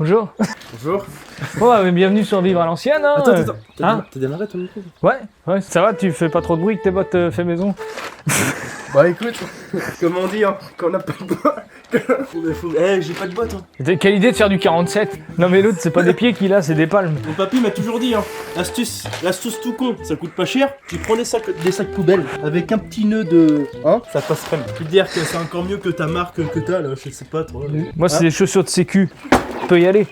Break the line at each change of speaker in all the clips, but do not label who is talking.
Bonjour.
Bonjour.
Bon, bienvenue sur Vivre à l'ancienne. Hein.
Attends.
Hein
T'as démarré ton micro?
Ouais, ça va, tu fais pas trop de bruit que tes bottes fait maison.
Bah écoute, comme on dit, hein, quand on n'a pas de bois. J'ai pas de boîte. Hein.
Quelle idée de faire du 47. Non mais l'autre, c'est pas des pieds qu'il a, c'est des palmes.
Mon papy m'a toujours dit, hein, l'astuce tout con, ça coûte pas cher. Tu prends des sacs poubelles avec un petit nœud de. Hein, ça passe crème. Tu te dire que c'est encore mieux que ta marque que t'as là, je sais pas toi.
Moi, c'est des chaussures de sécu. Tu peux y aller.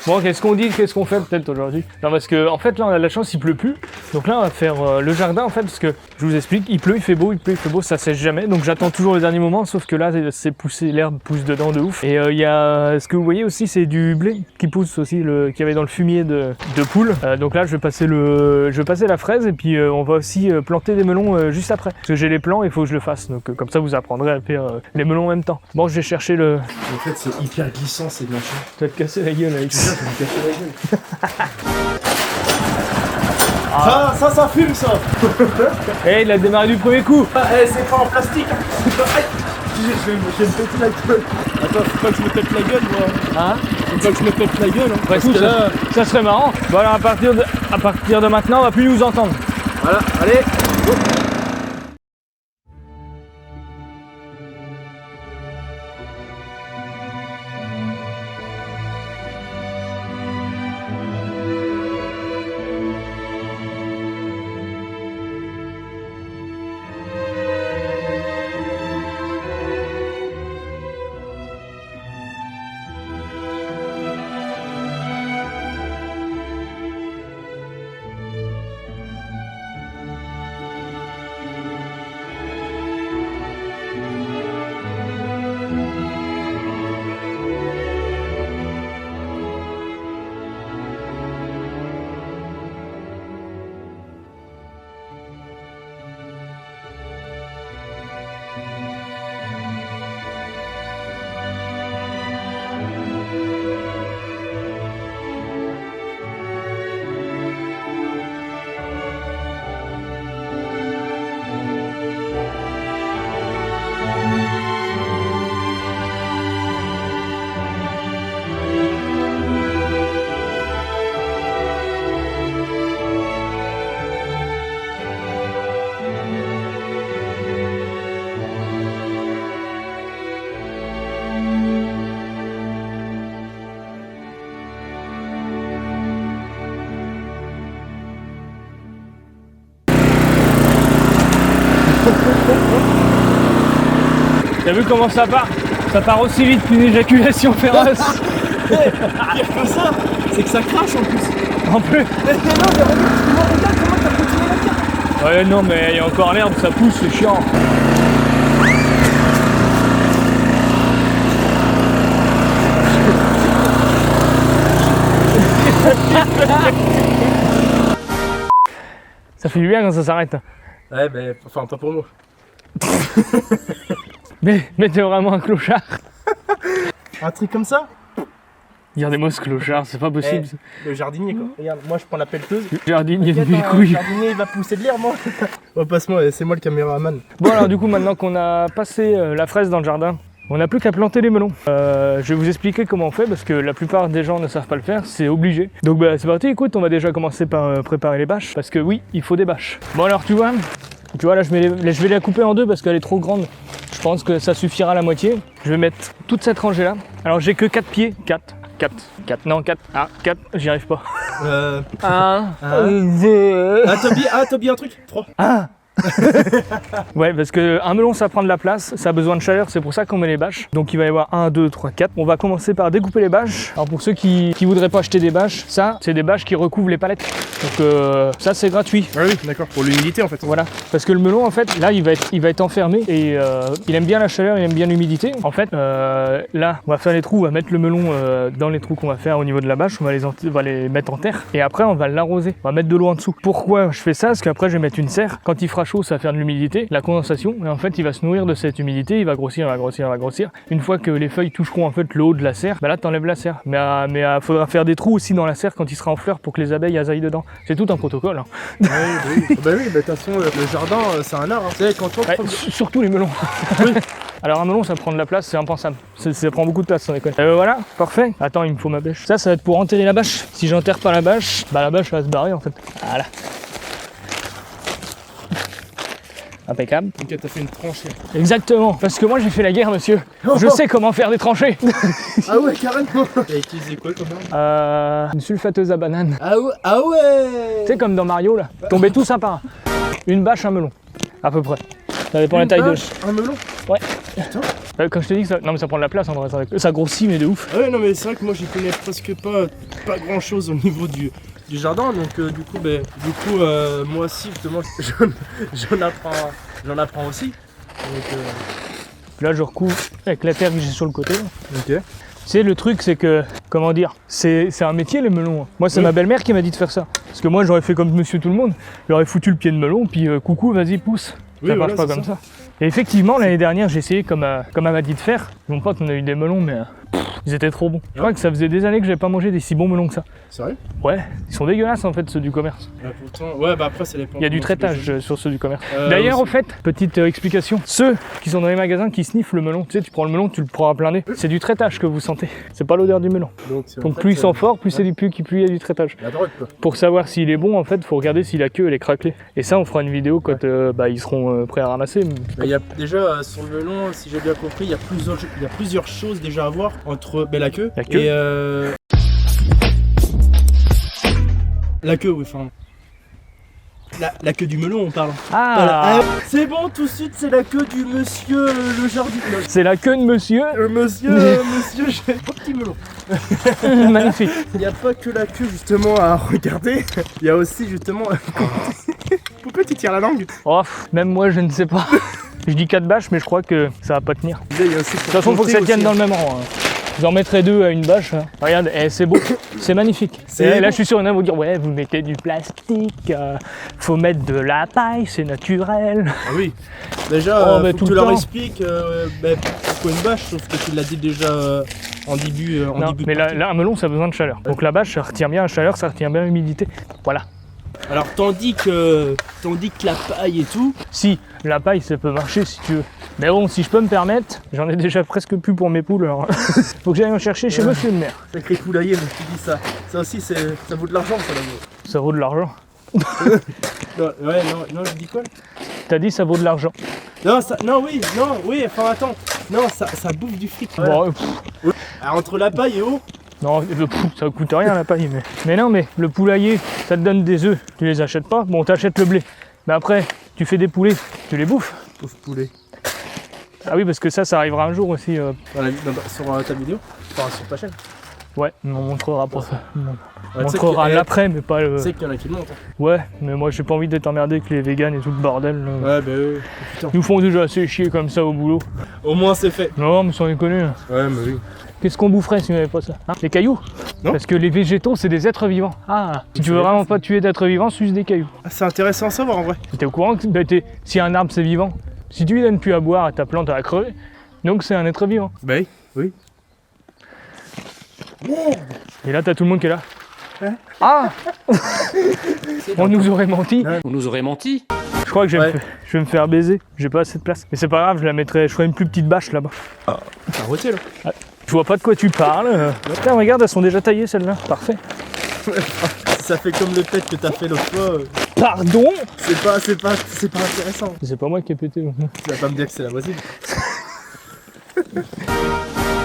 Bon, qu'est-ce qu'on dit, qu'est-ce qu'on fait peut-être aujourd'hui? Non, parce que en fait là on a de la chance, il pleut plus. Donc là on va faire le jardin en fait, parce que je vous explique, il pleut, il fait beau, ça sèche jamais. Donc j'attends toujours le dernier moment, sauf que là c'est poussé, l'herbe pousse dedans de ouf. Et il y a, ce que vous voyez aussi, c'est du blé qui pousse aussi, qu'il y avait dans le fumier de poule. Donc là je vais passer la fraise et puis on va aussi planter des melons juste après. Parce que j'ai les plants, il faut que je le fasse. Donc comme ça vous apprendrez à faire les melons en même temps. Bon, je vais chercher le...
En fait c'est hyper glissant, c'est bien chiant.
Tu vas te casser la gueule avec ça.
Ça fume ça.
Eh, il a démarré du premier coup.
C'est pas en plastique. Je vais me péter la gueule. Attends, faut pas que je me pète la gueule moi.
Hein?
Faut pas que je me pète la gueule. Hein.
Après tout, ça serait marrant. Bon alors à partir de maintenant, on va plus nous entendre.
Voilà, allez. Go.
T'as vu comment ça part? Ça part aussi vite qu'une éjaculation féroce.
Pire que ça, c'est que ça crache en plus.
En plus.
Mais non, mais regarde comment t'as continué la carte.
Ouais, non, mais il y a encore l'herbe, ça pousse, c'est chiant. Ça fait du bien quand ça s'arrête.
Ouais, mais enfin, pas pour moi.
Mais t'es vraiment un clochard.
Un truc comme ça?
Dire des mots ce clochard, c'est pas possible.
Le jardinier quoi. Regarde, moi je prends la pelleteuse.
Le jardinier de mes
Le
couilles.
jardinier il va pousser de l'herbe moi. Oh, passe-moi, c'est moi le caméraman.
Bon alors du coup maintenant qu'on a passé la fraise dans le jardin, on n'a plus qu'à planter les melons. Je vais vous expliquer comment on fait parce que la plupart des gens ne savent pas le faire, c'est obligé. Donc bah c'est parti, écoute, on va déjà commencer par préparer les bâches parce que oui, il faut des bâches. Bon alors tu vois là je vais la couper en deux parce qu'elle est trop grande. Je pense que ça suffira à la moitié. Je vais mettre toute cette rangée là. Alors j'ai que 4 pieds, 4, non 4, 4, j'y arrive pas. 1, 2...
t'as bien un truc 3.
Ouais, parce que un melon ça prend de la place, ça a besoin de chaleur, c'est pour ça qu'on met les bâches. Donc il va y avoir 1, 2, 3, 4. On va commencer par découper les bâches. Alors pour ceux qui voudraient pas acheter des bâches, ça c'est des bâches qui recouvrent les palettes. Donc ça c'est gratuit.
Ah oui, d'accord, pour l'humidité en fait.
Voilà, parce que le melon en fait là il va être enfermé et il aime bien la chaleur, il aime bien l'humidité. En fait là on va faire les trous, on va mettre le melon dans les trous qu'on va faire au niveau de la bâche, on va les mettre en terre et après on va l'arroser, on va mettre de l'eau en dessous. Pourquoi je fais ça? Parce qu'après je vais mettre une serre, quand il fera chaud chaud, ça va faire de l'humidité, la condensation, et en fait il va se nourrir de cette humidité, il va grossir, il va grossir, il va grossir. Une fois que les feuilles toucheront en fait le haut de la serre, bah là t'enlèves la serre. Mais faudra faire des trous aussi dans la serre quand il sera en fleurs pour que les abeilles aillent dedans. C'est tout un protocole. Hein.
Oui, bah oui, de toute façon le jardin c'est un art. Hein. Tu sais, quand on prend...
Surtout les melons. Oui. Alors un melon ça prend de la place, c'est impensable. Ça prend beaucoup de place sans déconner. Voilà, parfait. Attends, il me faut ma bêche. Ça va être pour enterrer la bâche. Si j'enterre pas la bâche, bah la bâche va se barrer en fait. Voilà. Impeccable.
Ok, t'as fait une tranchée.
Exactement, parce que moi j'ai fait la guerre, monsieur. Je sais comment faire des tranchées.
Ah ouais, carrément. T'as utilisé quoi comme arme?
Une sulfateuse à banane.
Ah ouais, ah ouais.
Tu sais comme dans Mario là, tomber tous un par un. Une bâche, un melon, à peu près. Ça dépend de la taille de.
Un melon?
Ouais.
Putain.
Comme je te dis que ça... Non mais ça prend de la place en vrai, ça grossit mais de ouf.
Ah ouais, non mais c'est vrai que moi j'y connais presque pas grand chose au niveau du jardin, donc du coup moi aussi justement j'en apprends aussi. Donc,
Là je recouvre avec la terre que j'ai sur le côté.
ok.
Tu sais le truc c'est que, comment dire, c'est un métier les melons. Hein. Moi c'est ma belle-mère qui m'a dit de faire ça. Parce que moi j'aurais fait comme monsieur tout le monde, j'aurais foutu le pied de melon puis coucou vas-y pousse.
Oui,
Ça marche
voilà,
pas comme ça. Et effectivement l'année dernière j'ai essayé comme elle m'a dit de faire. Mon pote on a eu des melons mais ils étaient trop bons. Je crois que ça faisait des années que j'avais pas mangé des si bons melons que ça.
Sérieux?
Ouais, ils sont dégueulasses en fait ceux du commerce.
Pourtant, ouais bah après ça dépend.
Il y a du
comment tu les
traitage sur ceux du commerce.
aussi.
D'ailleurs, au fait, petite explication. Ceux qui sont dans les magasins qui sniffent le melon, tu sais, tu prends le melon, tu le prends à plein nez. C'est du traitage que vous sentez. C'est pas l'odeur du melon. Donc plus ils sont forts, plus c'est du plus il y a du traitage.
La drogue quoi.
Pour savoir s'il est bon, en fait, faut regarder si la queue elle est craquelée. Et ça, on fera une vidéo quand ils seront prêts à ramasser.
Il y a déjà sur le melon, si j'ai bien compris, il y a plusieurs choses déjà à voir entre la queue et la queue, oui, enfin. La queue du melon, on parle.
Ah,
Voilà. C'est bon, tout de suite, c'est la queue du monsieur le jardinier.
c'est la queue de monsieur.
Monsieur, j'ai un petit melon.
Magnifique.
Il n'y a pas que la queue justement à regarder, il y a aussi justement. Pourquoi tu tires la langue?
Oh, même moi, je ne sais pas. Je dis 4 bâches, mais je crois que ça va pas tenir.
Il y a aussi
De toute façon, il faut que ça tienne dans le même rang. Hein. J'en mettrai 2 à une bâche. Hein. Regarde, c'est beau, c'est magnifique. Et là, je suis sûr, il y en a qui vont dire ouais, vous mettez du plastique, faut mettre de la paille, c'est naturel.
Ah oui. Déjà, faut
tout
que tu
le
leur
temps.
expliques pourquoi une bâche, sauf que tu l'as dit déjà en début.
Non,
début de
mais
partie.
là, un melon, ça a besoin de chaleur. Donc la bâche, ça retient bien la chaleur, ça retient bien l'humidité. Voilà.
Alors tandis que la paille et tout.
Si, la paille, ça peut marcher si tu veux. Mais bon, si je peux me permettre, j'en ai déjà presque plus pour mes poules. Alors faut que j'aille en chercher chez monsieur le maire.
Sacré poulailler, mais tu dis ça. Ça aussi, ça vaut de l'argent, ça là-bas.
Ça vaut de l'argent.
Non, je dis quoi?
T'as dit ça vaut de l'argent.
Oui, enfin attends. Non, ça bouffe du fric.
Bon,
Alors, entre la paille et eau.
non, ça coûte rien la paille. Mais non, mais le poulailler, ça te donne des œufs. Tu les achètes pas. Bon, t'achètes le blé. Mais après, tu fais des poulets, tu les bouffes.
Pauvre poulet.
Ah oui, parce que ça arrivera un jour aussi.
Sur ta vidéo, enfin sur ta chaîne.
Ouais, on montrera pas ça. On
Ouais, tu sais
montrera
qu'il y a-
l'après, mais pas le.
Tu sais qu'il y en a qui le montent. Hein.
Ouais, mais moi j'ai pas envie d'être emmerdé avec les véganes et tout le bordel. Là.
Ouais, bah oui. Putain.
Ils nous font déjà assez chier comme ça au boulot.
Au moins c'est fait.
Non, mais sans déconner.
Ouais, mais oui.
Qu'est-ce qu'on boufferait si on n'avait pas ça hein? Les cailloux?
Non.
Parce que les végétaux, c'est des êtres vivants. Ah, si tu veux vraiment pas tuer d'êtres vivants, suce des cailloux.
Ah, c'est intéressant à savoir en vrai.
T'es au courant que si un arbre c'est vivant, si tu lui donnes plus à boire à ta plante, elle va crever. Donc c'est un être vivant.
Bah oui.
Et là, t'as tout le monde qui est là.
Ouais.
Ah On nous aurait menti.
On nous aurait menti.
Je crois que je vais,
Ouais.
je vais me faire baiser. J'ai pas assez de place. Mais c'est pas grave, je ferai une plus petite bâche là-bas.
T'as arrêté là.
Je vois pas de quoi tu parles. Putain, regarde, elles sont déjà taillées celles-là. Parfait.
Ça fait comme le pet que t'as fait l'autre fois.
Pardon?
C'est pas intéressant.
C'est pas moi qui ai pété.
Tu vas pas me dire que c'est la voisine.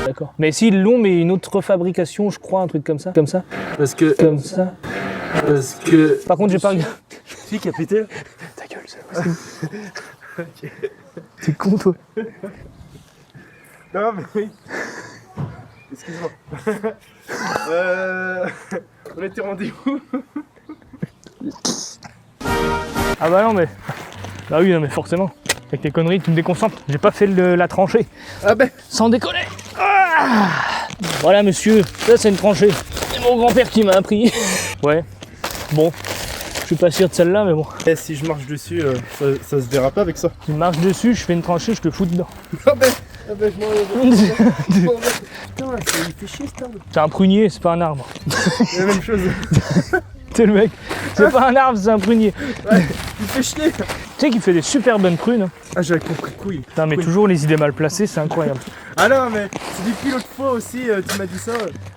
D'accord. Mais s'ils l'ont, mais une autre fabrication, je crois, un truc comme ça. Comme ça.
Parce que.
Par contre, j'ai pas regardé.
Qui a pété là?
Ta gueule, c'est la voisine. T'es con, toi.
Non mais oui. Excuse-moi. On était rendez-vous.
Ah bah non, mais... Bah oui, non, mais forcément. Avec tes conneries, tu me déconcentres. J'ai pas fait la tranchée.
Ah ben.
Sans déconner. Ah voilà, monsieur. Ça, c'est une tranchée. C'est mon grand-père qui m'a appris. Ouais. Bon. suis pas sûr de celle-là, mais bon.
Eh, si je marche dessus, ça se verra pas avec ça.
Tu marches dessus, je fais une tranchée, je te fous dedans.
Ah ben, je m'en putain, il fait chier cet arbre.
C'est un prunier, c'est pas un arbre.
C'est la même chose.
C'est le mec, c'est pas un arbre, c'est un prunier.
Ouais, il fait chier.
Tu sais qu'il fait des super bonnes prunes. Hein.
Ah, j'avais compris couille.
Putain, mais
Oui.
toujours les idées mal placées, c'est incroyable.
Ah non, mais c'est depuis l'autre fois aussi, tu m'as dit ça.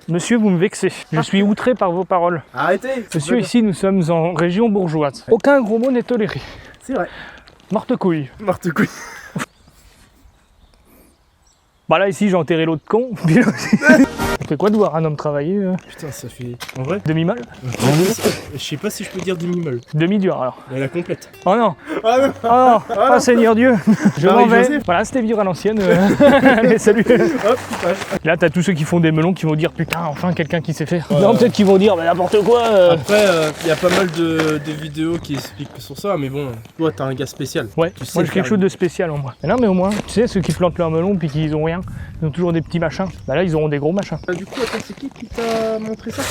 Monsieur, vous me vexez. Je suis outré par vos paroles.
Arrêtez.
Monsieur, ici, nous sommes en région bourgeoise. Aucun gros mot n'est toléré.
C'est vrai.
Morte couille.
Marthe couille.
Bah là, ici, j'ai enterré l'autre con. Puis là aussi. On fait quoi de voir un homme travailler
Putain, ça fait. En vrai,
Demi-molle
je sais pas si je peux dire demi-molle.
Demi-dur alors.
Mais la complète.
Oh non.
Ah non.
Oh non. Oh Seigneur Dieu. Je m'en vais.
Marie-Joseph.
Voilà, c'était vivre à l'ancienne. Allez, salut.
Hop, coupage.
Là, t'as tous ceux qui font des melons qui vont dire putain, enfin quelqu'un qui sait faire.
Ouais.
Non, peut-être qu'ils vont dire bah, n'importe quoi.
Après, il y a pas mal de vidéos qui expliquent sur ça, mais bon, toi, t'es un gars spécial.
Ouais,
Tu sais
moi j'ai quelque
faire
chose de spécial en moi. Mais non, mais au moins, tu sais, ceux qui plantent leurs melons puis qu'ils ont rien, ils ont toujours des petits machins. Bah là, ils auront des gros machins.
Du coup, attends, c'est qui t'a montré ça?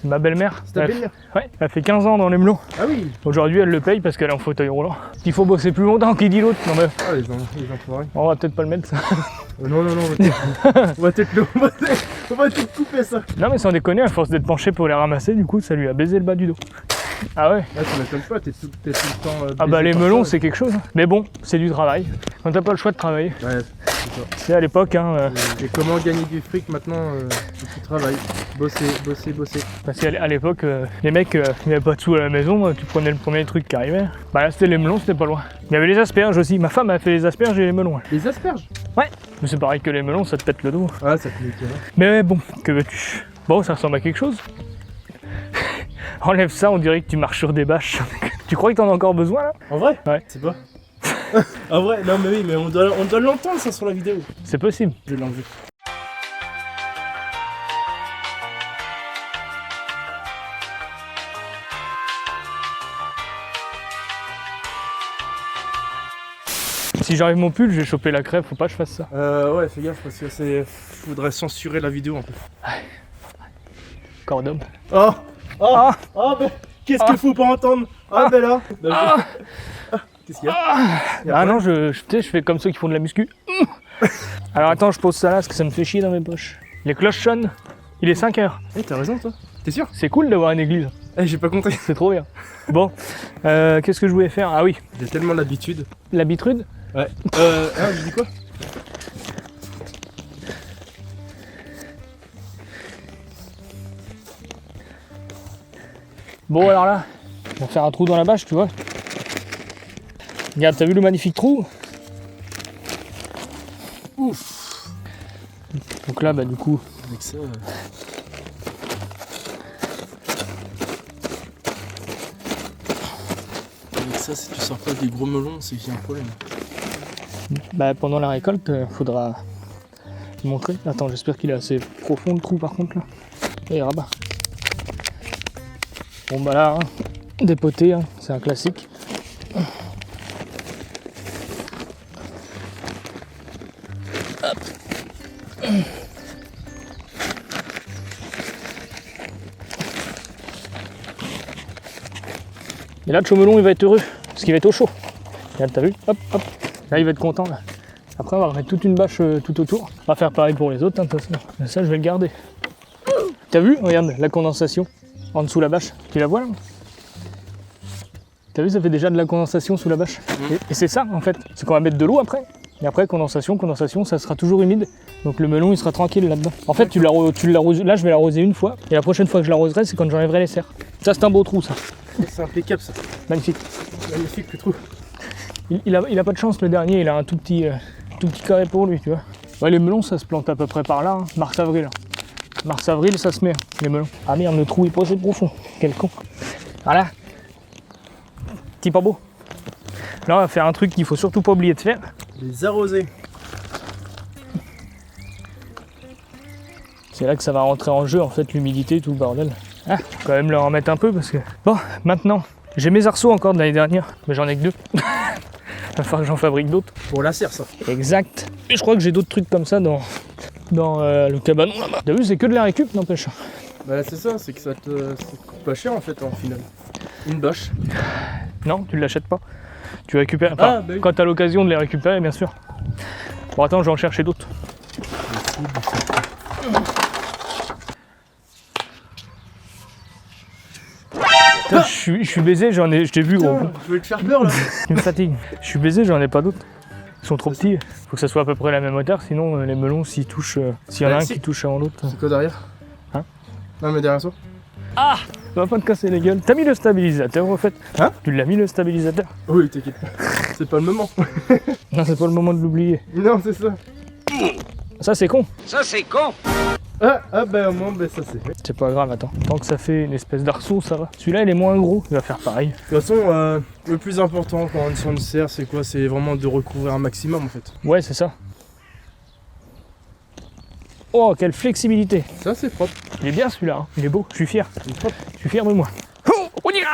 C'est ma belle-mère.
C'est ta belle-mère?
Ouais, elle fait 15 ans dans les melons.
Ah oui.
Aujourd'hui, elle le paye parce qu'elle est en fauteuil roulant. Il faut bosser plus longtemps qu'il dit l'autre. Non, mais
Ah, les enfoirés.
on va peut-être pas le mettre ça.
Non, on va peut-être couper ça.
Non, mais sans déconner, à force d'être penché pour les ramasser, du coup, ça lui a baisé le bas du dos. Ah ouais?
Ah, ça m'étonne pas, t'es tout le temps.
Ah bah
baisé
les
par
melons,
ça.
c'est quelque chose. Mais bon, c'est du travail. Quand t'as pas le choix de travailler.
Ouais, c'est ça.
C'est à l'époque, hein.
Et comment gagner du fric maintenant? Tu travailles. Bosser.
Parce qu'à l'époque, les mecs, il n'y avait pas de sous à la maison, tu prenais le premier truc qui arrivait. Bah là, c'était les melons, c'était pas loin. Il y avait les asperges aussi. Ma femme a fait les asperges et les melons. Hein.
Les asperges?
Ouais, mais c'est pareil que les melons, ça te pète le dos.
Ah, ça te met bien.
Mais bon, que veux-tu? Bon, ça ressemble à quelque chose. Enlève ça, on dirait que tu marches sur des bâches. Tu crois que t'en as encore besoin là?
En vrai?
Ouais.
C'est pas. En vrai, non mais oui, mais on doit l'entendre ça sur la vidéo.
C'est possible.
Je vais l'enlever.
Si j'enlève mon pull, je vais choper la crève, faut pas que je fasse ça.
Ouais, fais gaffe parce que faudrait censurer la vidéo un peu.
Corps d'homme.
Oh! Oh!
Ah.
Oh, mais qu'est-ce qu'il faut pas entendre? Ah, ben là! Qu'est-ce qu'il y a?
Ah non, tu sais, je fais comme ceux qui font de la muscu. Alors attends, je pose ça là parce que ça me fait chier dans mes poches. Les cloches sonnent. Il est 5 heures.
Eh, t'as raison, toi? T'es sûr?
C'est cool d'avoir une église.
Eh, j'ai pas compris.
C'est trop bien. Bon, qu'est-ce que je voulais faire? Ah oui,
J'ai tellement l'habitude.
l'habitude.
Ouais. Je dis quoi?
Bon alors là, on va faire un trou dans la bâche, tu vois. Regarde, t'as vu le magnifique trou?
Ouf!
Donc là, bah du coup,
Avec ça. Avec ça, si tu sors pas des gros melons, c'est qu'il y a un problème.
bah, pendant la récolte, faudra montrer. Attends, j'espère qu'il est assez profond le trou par contre là. Et rabat. Bon bah là, hein, dépoter, hein, c'est un classique. Hop. Et là, le chaumelon, il va être heureux, parce qu'il va être au chaud. Regarde, t'as vu? Hop, hop. Là, il va être content, là. Après, on va remettre toute une bâche tout autour. On va faire pareil pour les autres, hein, de toute façon. Mais ça, je vais le garder. T'as vu? Regarde, la condensation en dessous la bâche. Tu la vois, là? T'as vu, ça fait déjà de la condensation sous la bâche. Et c'est ça, en fait. C'est qu'on va mettre de l'eau après. Et après, condensation, ça sera toujours humide. Donc le melon, il sera tranquille là-dedans. En fait, tu l'arroses. Là, je vais l'arroser une fois. Et la prochaine fois que je l'arroserai, c'est quand j'enlèverai les serres. Ça, c'est un beau trou, ça.
C'est impeccable ça.
Magnifique.
Magnifique le trou.
Il a pas de chance, le dernier. Il a un tout petit carré pour lui, tu vois. Ouais, les melons, ça se plante à peu près par là. Hein. Mars-avril. Mars-avril, ça se met, les melons. Ah merde, le trou est pas assez profond. Quel con. Voilà. Petit pas beau. Là, on va faire un truc qu'il faut surtout pas oublier de faire.
Les arroser.
C'est là que ça va rentrer en jeu, en fait, l'humidité, tout le bordel. Ah, faut quand même leur en mettre un peu parce que... Bon, maintenant, j'ai mes arceaux encore de l'année dernière, mais j'en ai que 2. Va falloir que j'en fabrique d'autres.
Pour la serre ça.
Exact. Et je crois que j'ai d'autres trucs comme ça dans le cabanon là-bas. T'as vu, c'est que de la récup, n'empêche.
Bah c'est ça, c'est que ça te coûte pas cher en fait en final. Une bâche.
Non, tu ne l'achètes pas. Tu récupères. Enfin,
Bah oui.
quand tu as l'occasion de les récupérer, bien sûr. Bon, attends, je vais en chercher d'autres. Putain, je suis baisé, je t'ai vu gros.
Putain, je vais te faire peur là.
Tu me fatigues. Je suis baisé, j'en ai pas d'autres. Ils sont trop petits. Faut que ça soit à peu près la même hauteur, sinon les melons s'ils touchent. S'il y en a
Bah,
un
si.
qui touche avant l'autre.
C'est quoi derrière?
Hein?
Non mais derrière toi.
Ah! Ça va pas te casser les gueules. T'as mis le stabilisateur en fait?
Hein?
Tu l'as mis le stabilisateur?
Oui, t'inquiète pas. C'est pas le moment.
Non, c'est pas le moment de l'oublier.
Non, c'est ça.
Ça c'est con.
Ah bah au moins bah, ça c'est fait.
C'est pas grave, attends. Tant que ça fait une espèce d'arceau, ça va. Celui-là il est moins gros, il va faire pareil.
De toute façon, le plus important quand on est sur une serre, c'est quoi? C'est vraiment de recouvrir un maximum en fait.
Ouais, c'est ça. Oh, quelle flexibilité.
Ça c'est propre.
Il est bien celui-là, hein. Il est beau, je suis fier.
Il est propre.
Je suis fier de moi. Oh, on y va.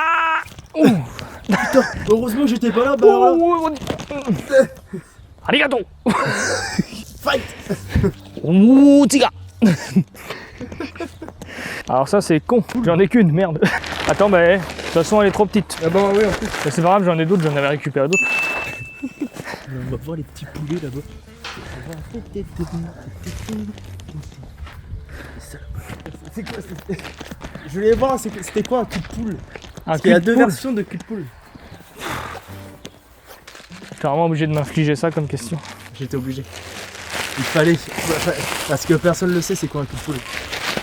Oh,
Putain, heureusement que j'étais pas là, bah alors là.
oh, Arigato.
Fight.
Ouh, tiga. Alors ça c'est con, j'en ai qu'une, merde. Attends, bah, de toute façon elle est trop petite.
Ah bah oui en plus.
Mais c'est pas grave, j'en ai d'autres, j'en avais récupéré d'autres.
On va voir les petits poulets là-bas. C'est quoi? Je voulais voir, c'était quoi un cul de poule? Parce qu'il y a deux versions de cul de poule.
Je suis vraiment obligé de m'infliger ça comme question.
J'étais obligé. Il fallait. Parce que personne ne le sait, c'est quoi un cul de poule.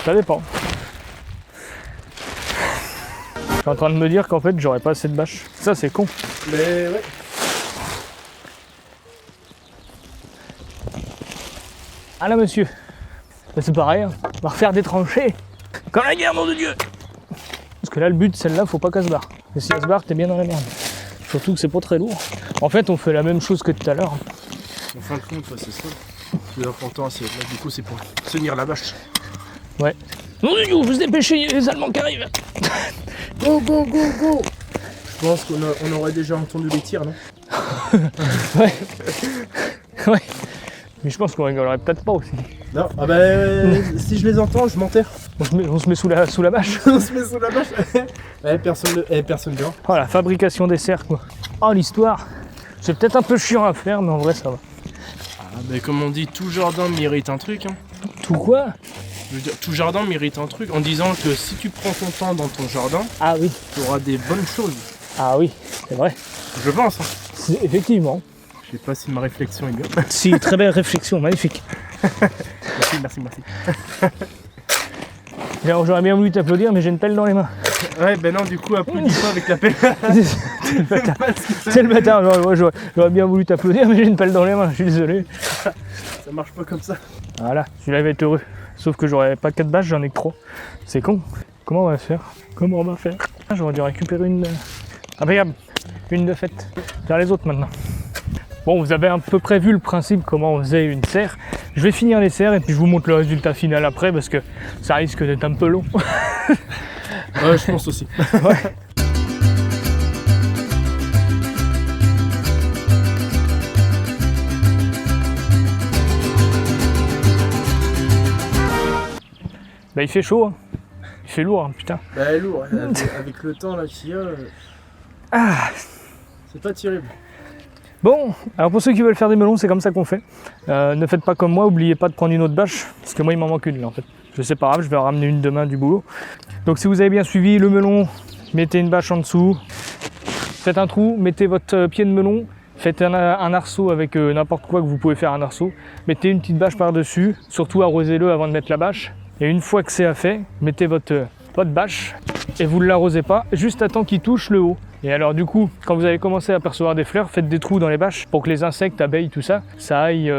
Ça dépend. Je suis en train de me dire qu'en fait j'aurais pas assez de bâches. Ça c'est con.
Mais ouais.
Ah là monsieur. Bah, c'est pareil, hein. On va refaire des tranchées. Comme la guerre, nom de Dieu. Parce que là le but, celle-là, faut pas qu'elle se barre. Et si elle se barre, t'es bien dans la merde. Surtout que c'est pas très lourd. En fait, on fait la même chose que tout à l'heure.
En fin de compte, c'est ça. Le plus important, c'est là, du coup, c'est pour tenir la bâche.
Ouais. Nom de Dieu, vous dépêchez, il y a les Allemands qui arrivent.
Go, go, go, go. Je pense qu'on aurait déjà entendu les tirs, non?
Ouais. Ouais. Mais je pense qu'on rigolerait peut-être pas aussi.
Non, ah bah si je les entends, je m'enterre.
On se met sous la bâche.
On se met sous la bâche. Personne vient.
Oh, la fabrication des serres, quoi. Oh, l'histoire. C'est peut-être un peu chiant à faire, mais en vrai, ça va.
Ah bah comme on dit, tout jardin mérite un truc. Hein.
Tout quoi?
Je veux dire, tout jardin mérite un truc en disant que si tu prends ton temps dans ton jardin,
Ah oui.
tu auras des bonnes choses.
Ah oui, c'est vrai.
Je pense. Hein.
Effectivement.
Je sais pas si ma réflexion est bien.
Si, très belle réflexion, magnifique.
Merci.
Alors, j'aurais bien voulu t'applaudir, mais j'ai une pelle dans les mains.
Ouais, ben non, du coup, applaudis-toi avec la pelle.
C'est le bâtard, j'aurais bien voulu t'applaudir, mais j'ai une pelle dans les mains, je suis désolé.
Ça marche pas comme ça.
Voilà, celui-là va être heureux. Sauf que j'aurais pas 4 bâches, j'en ai que 3. C'est con. Comment on va faire? J'aurais dû récupérer une. Impeccable. Une de fête. Faire les autres maintenant. Bon, vous avez à peu près vu le principe, comment on faisait une serre. Je vais finir les serres et puis je vous montre le résultat final après parce que ça risque d'être un peu long.
Ouais, je pense aussi.
Ouais. Bah il fait chaud, hein. Il fait lourd, hein, putain.
Bah lourd, avec le temps là qu'il y a,
Ah.
c'est pas terrible.
Bon, alors pour ceux qui veulent faire des melons, c'est comme ça qu'on fait. Ne faites pas comme moi, oubliez pas de prendre une autre bâche, parce que moi il m'en manque une là en fait. Je sais pas grave, je vais en ramener une demain du boulot. Donc si vous avez bien suivi le melon, mettez une bâche en dessous, faites un trou, mettez votre pied de melon, faites un arceau avec n'importe quoi que vous pouvez faire un arceau, mettez une petite bâche par-dessus, surtout arrosez-le avant de mettre la bâche. Et une fois que c'est fait, mettez votre bâche et vous ne l'arrosez pas, juste à temps qu'il touche le haut. Et alors du coup, quand vous allez commencer à apercevoir des fleurs, faites des trous dans les bâches pour que les insectes, abeilles, tout ça, ça aille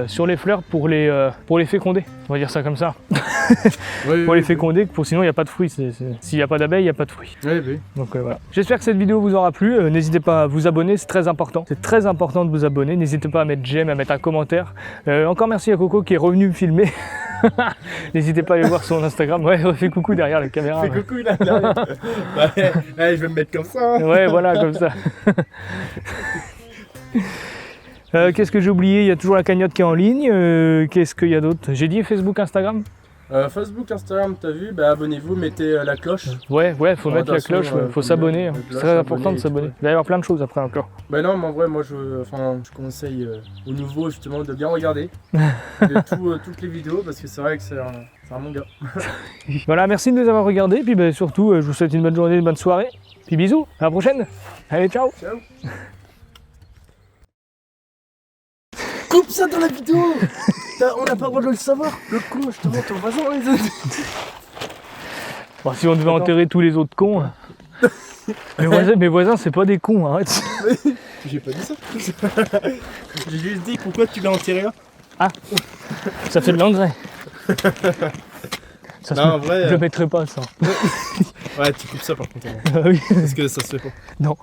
sur les fleurs pour les féconder. On va dire ça comme ça. Pour les féconder, sinon il n'y a pas de fruits. S'il n'y a pas d'abeilles, il n'y a pas de fruits.
Oui.
Donc voilà. J'espère que cette vidéo vous aura plu. N'hésitez pas à vous abonner, c'est très important. C'est très important de vous abonner. N'hésitez pas à mettre j'aime, à mettre un commentaire. Encore merci à Coco qui est revenu me filmer. N'hésitez pas à aller voir son Instagram. Ouais, fais coucou derrière la caméra.
Fais coucou là. Ouais, je vais me mettre comme ça. Hein.
Ouais, voilà, comme ça. Qu'est-ce que j'ai oublié? Il y a toujours la cagnotte qui est en ligne. Qu'est-ce qu'il y a d'autre? J'ai dit Facebook, Instagram?
Facebook, Instagram, t'as vu, bah abonnez-vous, mettez la cloche.
Ouais, faut mettre la cloche, faut
comme
s'abonner.
la
Hein.
cloche,
C'est très important
abonner
de
et tout,
s'abonner.
ouais.
Il va y avoir plein de choses après encore.
Bah non, mais en vrai, moi je conseille aux nouveaux justement de bien regarder toutes les vidéos parce que c'est vrai que c'est un bon gars.
Voilà, merci de nous avoir regardés. Puis bah, surtout, je vous souhaite une bonne journée, une bonne soirée. Puis bisous, à la prochaine. Allez, ciao.
Ciao. Coupe ça dans la vidéo. On n'a pas le droit de le savoir. Le con, je te montre ton voisin.
Bon, si on devait enterrer tous les autres cons. Mes voisins, c'est pas des cons, arrête.
J'ai pas dit ça. J'ai juste dit pourquoi tu l'as enterré là.
Ça fait de l'engrais. Ça,
Non, en vrai,
je le mettrai pas, ça.
Ouais, tu coupes ça par contre.
Ah oui.
Parce que ça se fait pas.
Non.